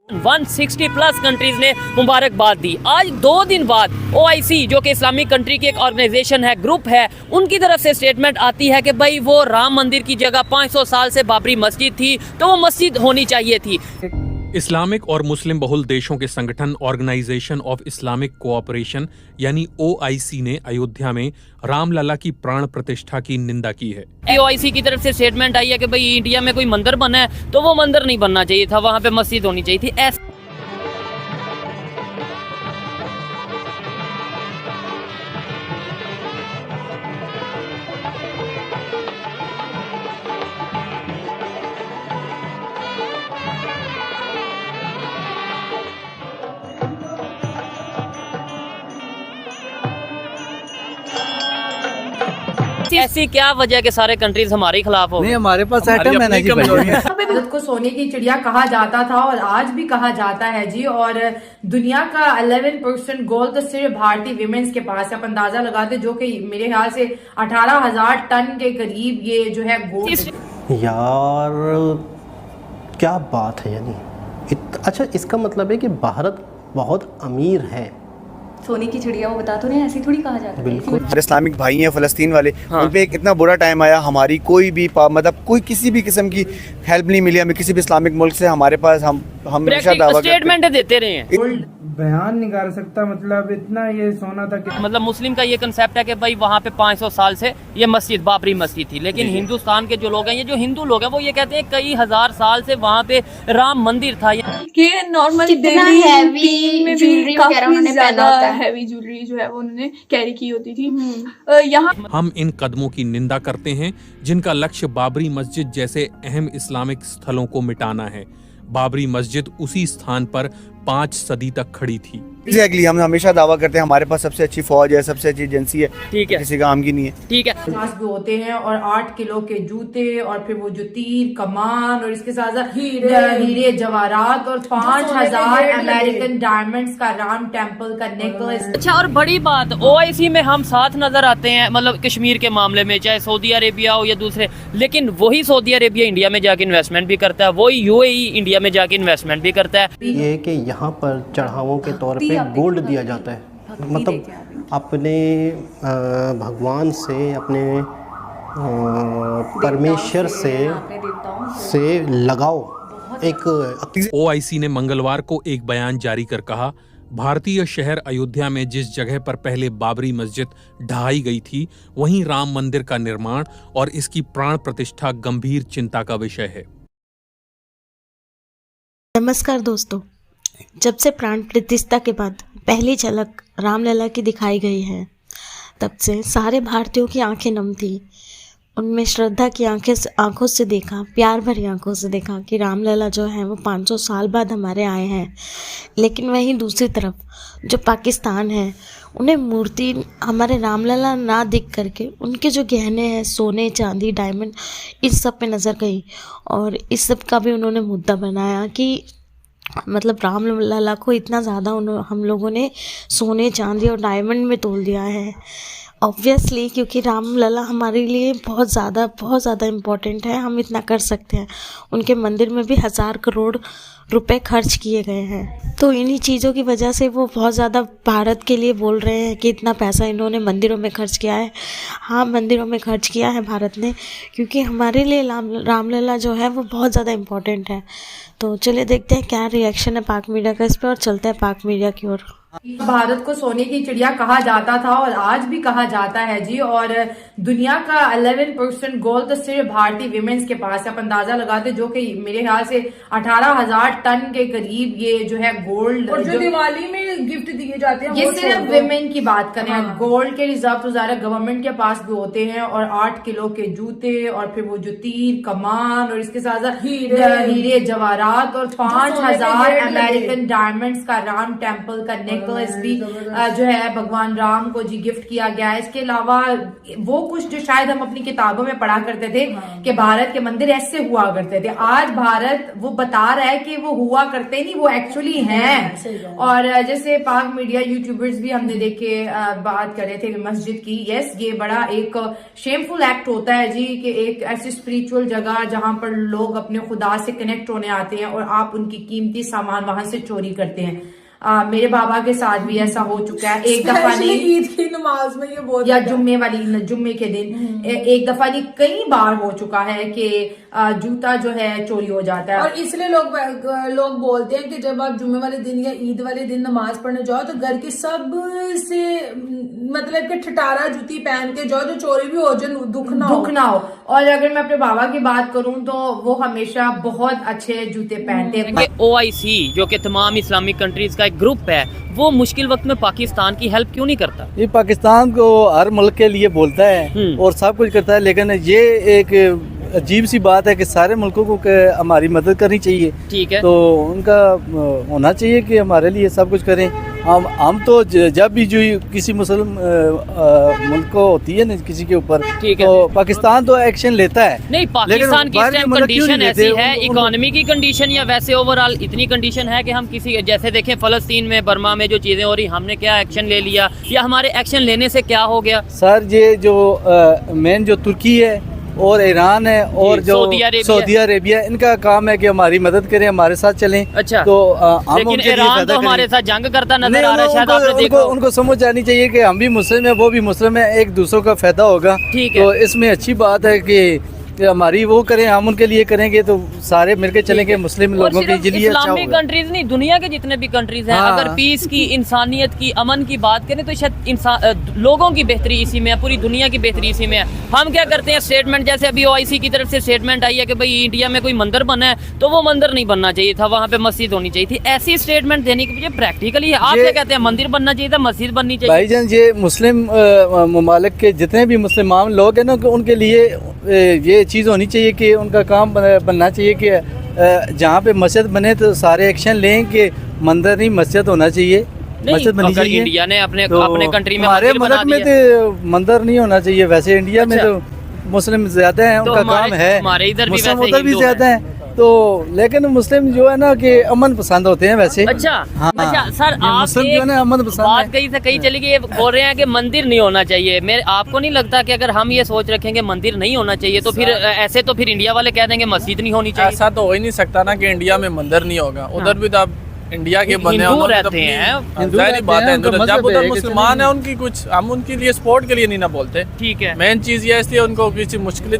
160 plus countries ने मुबारकबाद दी। आज 2 दिन बाद OIC जो कि इस्लामिक कंट्री की एक ऑर्गेनाइजेशन है, ग्रुप है, उनकी तरफ से स्टेटमेंट आती है कि भाई वो राम मंदिर की जगह 500 साल से बाबरी मस्जिद थी, तो वो मस्जिद होनी चाहिए थी। इस्लामिक और मुस्लिम बहुल देशों के संगठन ऑर्गेनाइजेशन ऑफ इस्लामिक कोऑपरेशन यानी OIC ने अयोध्या में रामलला की प्राण प्रतिष्ठा की निंदा की है। OIC की तरफ से स्टेटमेंट आई है कि भाई इंडिया में कोई मंदिर बना है तो वो मंदिर नहीं बनना चाहिए था, वहाँ पे मस्जिद होनी चाहिए थी। ऐसी क्या वजह के सारे कंट्रीज हमारे खिलाफ हो? नहीं, हमारे पास एटम है ना जी। भारत को सोने की चिड़िया कहा जाता था और आज भी कहा जाता है जी। और दुनिया का 11% गोल्ड तो सिर्फ भारतीय विमेंस के पास है। आप अंदाजा लगाते जो कि मेरे ख्याल से 18,000 टन के करीब ये जो है गोल्ड। यार क्या बात है, यानी अच्छा इसका मतलब है कि भारत बहुत अमीर है। सोने की चिड़िया वो बता तो नहीं, ऐसे थोड़ी कहा जाता है। बिल्कुल। हमारे इस्लामिक भाई हैं फ़लस्तीन वाले, उन पे एक इतना बुरा टाइम आया, हमारी कोई भी मतलब कोई किसी भी किस्म की हेल्प नहीं मिली हमें किसी भी इस्लामिक मुल्क से। हमारे पास हम हमेशा दावा स्टेटमेंट देते रहे हैं, बयान नहीं कर सकता, मतलब इतना ये सोना था कि मतलब मुस्लिम का ये कंसेप्ट है कि भाई वहाँ पे 500 साल से ये मस्जिद बाबरी मस्जिद थी, लेकिन हिंदुस्तान के जो लोग हैं, ये जो हिंदू लोग हैं, वो ये कहते हैं कई हजार साल से वहाँ पे राम मंदिर था। कि नॉर्मल डेली हैवी ज्वेलरी वगैरह उन्होंने पहना होता है, हैवी ज्वेलरी जो है वो उन्होंने कैरी की होती थी। यहाँ हम इन कदमों की निंदा करते हैं जिनका लक्ष्य बाबरी मस्जिद जैसे अहम इस्लामिक स्थलों को मिटाना है। बाबरी मस्जिद उसी स्थान पर 5 सदी तक खड़ी थी। एग्जैक्टली हम हमेशा दावा करते हैं हमारे पास सबसे अच्छी फौज है, सबसे अच्छी एजेंसी है, ठीक है, किसी काम की नहीं है। ठीक है। घास भी होते हैं और 8 किलो के जूते और फिर वो जो तीर कमान और इसके साथ साथ हीरे जवाहरात और 5,000 अमेरिकन डायमंड्स का राम टेम्पल का नेकलेस। अच्छा, और बड़ी बात, OIC में हम साथ नजर आते हैं, मतलब कश्मीर के मामले में, चाहे सऊदी अरेबिया हो या दूसरे, लेकिन वही सऊदी अरेबिया इंडिया में जाके इन्वेस्टमेंट भी करता है, वही UAE इंडिया में जाके इन्वेस्टमेंट भी करता है। ये कि यहाँ पर चढ़ावों के तौर पे गोल्ड दिया जाता है, मतलब अपने भगवान से, अपने परमेश्वर से लगाओ। एक OIC ने मंगलवार को एक बयान जारी कर कहा, भारतीय शहर अयोध्या में जिस जगह पर पहले बाबरी मस्जिद ढहाई गई थी, वहीं राम मंदिर का निर्माण और इसकी प्राण प्रतिष्ठा गंभीर चिंता का विषय है। नमस्कार दोस्तों, जब से प्राण प्रतिष्ठा के बाद पहली झलक रामलला की दिखाई गई है, तब से सारे भारतीयों की आंखें नम थी। उनमें श्रद्धा की आंखों से देखा, प्यार भरी आंखों से देखा कि रामलला जो है वो 500 साल बाद हमारे आए हैं। लेकिन वहीं दूसरी तरफ जो पाकिस्तान है, उन्हें मूर्ति हमारे रामलला ना दिख करके उनके जो गहने हैं, सोने चांदी डायमंड, इस सब पे नज़र गई और इस सब का भी उन्होंने मुद्दा बनाया कि मतलब रामलला को इतना ज़्यादा हम लोगों ने सोने चांदी और डायमंड में तोल दिया है। ऑब्वियसली क्योंकि रामलला हमारे लिए बहुत ज़्यादा इम्पोर्टेंट है, हम इतना कर सकते हैं। उनके मंदिर में भी 1000 करोड़ रुपए खर्च किए गए हैं, तो इन्हीं चीज़ों की वजह से वो बहुत ज़्यादा भारत के लिए बोल रहे हैं कि इतना पैसा इन्होंने मंदिरों में खर्च किया है। हाँ, मंदिरों में खर्च किया है भारत ने, क्योंकि हमारे लिए रामलला जो है वो बहुत ज़्यादा इम्पोर्टेंट है। तो चलिए देखते हैं क्या रिएक्शन है पाक मीडिया का इस पर और चलते हैं पाक मीडिया की ओर। भारत को सोने की चिड़िया कहा जाता था और आज भी कहा जाता है जी। और दुनिया का 11% गोल्ड तो सिर्फ भारतीय विमेंस के पास है। आप अंदाजा लगाते जो कि मेरे ख्याल से 18,000 टन के करीब ये जो है गोल्ड, और जो दिवाली में गिफ्ट दिए जाते हैं, ये सिर्फ विमेन की बात करें। हाँ। गोल्ड के रिजर्व तो ज़्यादा गवर्नमेंट के पास भी होते हैं और 8 किलो के जूते और फिर वो जो तीर कमान और इसके साथ साथ हीरे जवाहरात और 5,000 अमेरिकन डायमंड्स का राम टेम्पल का नेकलेस नेकलेस भी जो है भगवान राम को जी गिफ्ट किया गया है। इसके अलावा वो कुछ जो शायद हम अपनी किताबों में पढ़ा करते थे कि भारत के मंदिर ऐसे हुआ करते थे, आज भारत वो बता रहा है कि वो हुआ करते नहीं, वो एक्चुअली हैं। और जैसे पाक मीडिया यूट्यूबर्स भी हमने देखे बात कर रहे थे मस्जिद की। यस, ये बड़ा एक शेमफुल एक्ट होता है जी कि एक ऐसी स्पिरिचुअल जगह जहां पर लोग अपने खुदा से कनेक्ट होने आते हैं और आप उनकी कीमती सामान वहां से चोरी करते हैं। मेरे बाबा के साथ भी ऐसा हो चुका है। एक दफा नहीं, ईद की नमाज में ये बहुत, या जुम्मे के दिन एक दफा नहीं कई बार हो चुका है कि जूता जो है चोरी हो जाता है। और इसलिए लोग बोलते हैं कि जब आप जुम्मे वाले दिन या ईद वाले दिन नमाज पढ़ने जाओ तो घर के सब से मतलब कि ठठारा जूती पहन के जाओ, जो चोरी भी हो जाए दुख ना हो। और अगर मैं अपने बाबा की बात करूं तो वो हमेशा बहुत अच्छे जूते पहनते हैं। OIC जो कि तमाम इस्लामिक कंट्रीज का एक ग्रुप है, वो मुश्किल वक्त में पाकिस्तान की हेल्प क्यों नहीं करता? ये पाकिस्तान को हर मुल्क के लिए बोलता है और सब कुछ करता है, लेकिन ये एक अजीब सी बात है कि सारे मुल्कों को हमारी मदद करनी चाहिए। ठीक है, तो उनका होना चाहिए कि हमारे लिए सब कुछ करें। हम तो जब भी जो किसी मुस्लिम मुल्क को होती है ना किसी के ऊपर, तो पाकिस्तान तो एक्शन लेता है। नहीं, पाकिस्तान की कंडीशन ऐसी है, इकोनॉमी की कंडीशन या वैसे ओवरऑल इतनी कंडीशन है कि हम किसी, जैसे देखें फलस्तीन में, बर्मा में जो चीजें हो रही, हमने क्या एक्शन ले लिया या हमारे एक्शन लेने से क्या हो गया? सर ये जो मेन जो तुर्की है और ईरान है और जो सऊदी अरेबिया, इनका काम है कि हमारी मदद करें, हमारे साथ चलें। अच्छा, तो लेकिन ईरान तो हमारे साथ जंग करता नजर आ रहा है, शायद आपने देखा। उनको समझ आनी चाहिए कि हम भी मुस्लिम है, वो भी मुस्लिम है, एक दूसरों का फायदा होगा। ठीक है, तो इसमें अच्छी बात है कि हमारी वो करें, हम उनके लिए करेंगे तो सारे मिलकर चलेंगे, मुस्लिम लोगों के लिए अच्छा इस्लामिक कंट्रीज नहीं, दुनिया के जितने भी कंट्रीज हैं, अगर पीस की, इंसानियत की, अमन की बात करें तो शायद लोगों की बेहतरी इसी में है, पूरी दुनिया की बेहतरी इसी में है। हम क्या करते हैं, स्टेटमेंट जैसे अभी OIC की तरफ से स्टेटमेंट आई है कि भाई इंडिया में कोई मंदिर बना है तो वो मंदिर नहीं बनना चाहिए था, वहाँ पे मस्जिद होनी चाहिए थी। ऐसी स्टेटमेंट देने की वजह प्रैक्टिकली है। आप क्या कहते हैं, मंदिर बनना चाहिए था, मस्जिद बननी चाहिए? भाईजान, ये मुस्लिम ममालिक के जितने भी मुसलमान लोग हैं ना, उनके लिए ये चीज़ होनी चाहिए कि उनका काम बनना चाहिए कि जहाँ पे मस्जिद बने तो सारे एक्शन लें कि मंदिर नहीं मस्जिद होना चाहिए, मस्जिद बननी चाहिए। इंडिया ने अपने कंट्री में हमारे मुल्क में तो मंदिर नहीं होना चाहिए। वैसे इंडिया में तो मुस्लिम ज्यादा हैं, उनका काम है, हमारे इधर भी मुस्लिम उधर भी ज्यादा हैं, तो लेकिन मुस्लिम जो है ना कि अमन पसंद होते हैं वैसे। अच्छा, हाँ, अच्छा सर, आप मुस्लिम जो है ना अमन पसंद बात कहीं से कहीं चली गई, ये बोल रहे हैं कि मंदिर नहीं होना चाहिए। मेरे आपको नहीं लगता कि अगर हम ये सोच रखेंगे मंदिर नहीं होना चाहिए तो फिर ऐसे तो फिर इंडिया वाले कह देंगे मस्जिद नहीं होनी चाहिए? ऐसा तो हो ही नहीं सकता ना कि इंडिया में मंदिर नहीं होगा, उधर भी तो आप इंडिया के बंदे हिंदू रहते हैं, जाहिर बात है, जब उधर मुसलमान है उनकी कुछ, हम उनके लिए सपोर्ट के लिए नहीं ना बोलते। ठीक है, मेन चीज ये, इसलिए उनको किसी मुश्किल